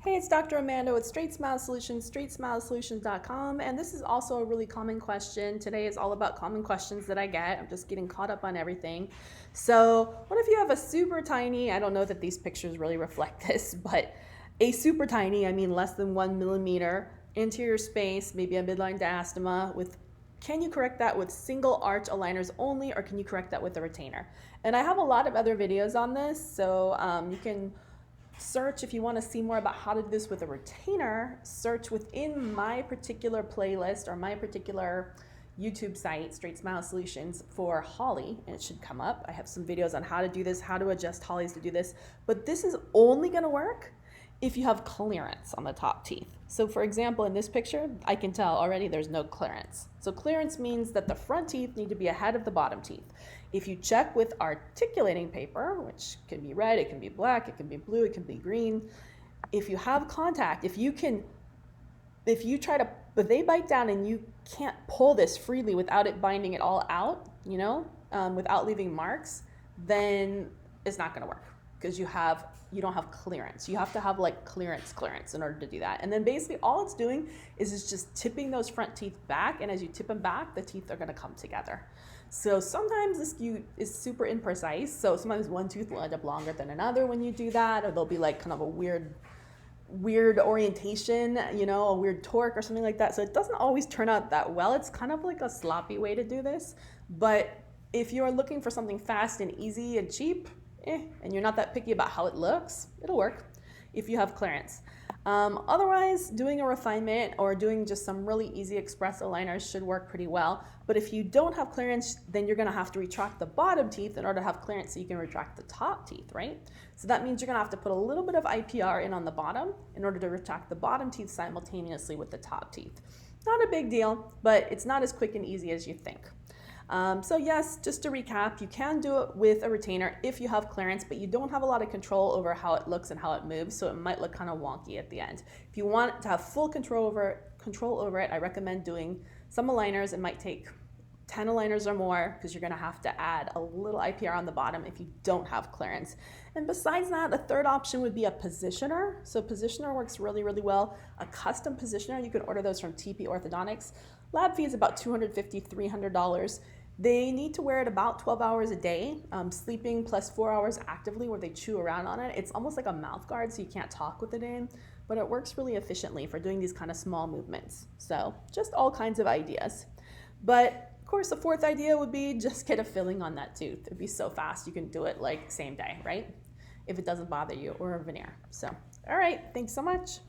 Hey, it's Dr. Amanda with StraightSmile Solutions, StraightSmileSolutions.com, and this is also a really common question. Today is all about common questions that I get. I'm just getting caught up on everything. So, what if you have a super tiny, I don't know that these pictures really reflect this, but a super tiny, I mean less than 1 millimeter anterior space, maybe a midline diastema with can you correct that with single arch aligners only, or can you correct that with a retainer? And I have a lot of other videos on this, so you can search if you want to see more about how to do this with a retainer. Search within my particular playlist or my particular YouTube site, StraightSmile Solutions, for Holly, and it should come up. I have some videos on how to do this, how to adjust Hollies to do this, but this is only going to work if you have clearance on the top teeth. So for example, in this picture, I can tell already there's no clearance. So clearance means that the front teeth need to be ahead of the bottom teeth. If you check with articulating paper, which can be red, it can be black, it can be blue, it can be green, if you have contact, if they bite down and you can't pull this freely without it binding it all out, without leaving marks, then it's not gonna work because you don't have clearance. You have to have like clearance in order to do that. And then basically all it's doing is just tipping those front teeth back, and as you tip them back, the teeth are gonna come together. So sometimes this is super imprecise. So sometimes one tooth will end up longer than another when you do that, or there'll be like kind of a weird orientation, a weird torque or something like that. So it doesn't always turn out that well. It's kind of like a sloppy way to do this. But if you're looking for something fast and easy and cheap, and you're not that picky about how it looks, it'll work if you have clearance. Otherwise, doing a refinement or doing just some really easy express aligners should work pretty well. But if you don't have clearance, then you're gonna have to retract the bottom teeth in order to have clearance so you can retract the top teeth, right? So that means you're gonna have to put a little bit of IPR in on the bottom in order to retract the bottom teeth simultaneously with the top teeth. Not a big deal, but it's not as quick and easy as you think. So yes, just to recap, you can do it with a retainer if you have clearance, but you don't have a lot of control over how it looks and how it moves, so it might look kind of wonky at the end. If you want to have full control over it, I recommend doing some aligners. It might take 10 aligners or more because you're going to have to add a little IPR on the bottom if you don't have clearance. And besides that, a third option would be a positioner. So positioner works really, really well. A custom positioner, you can order those from TP Orthodontics. Lab fee is about $250, $300. They need to wear it about 12 hours a day, sleeping plus 4 hours actively where they chew around on it. It's almost like a mouth guard, so you can't talk with it in, but it works really efficiently for doing these kind of small movements. So just all kinds of ideas. But of course, the fourth idea would be just get a filling on that tooth. It'd be so fast, you can do it like same day, right? If it doesn't bother you, or a veneer. So, all right, thanks so much.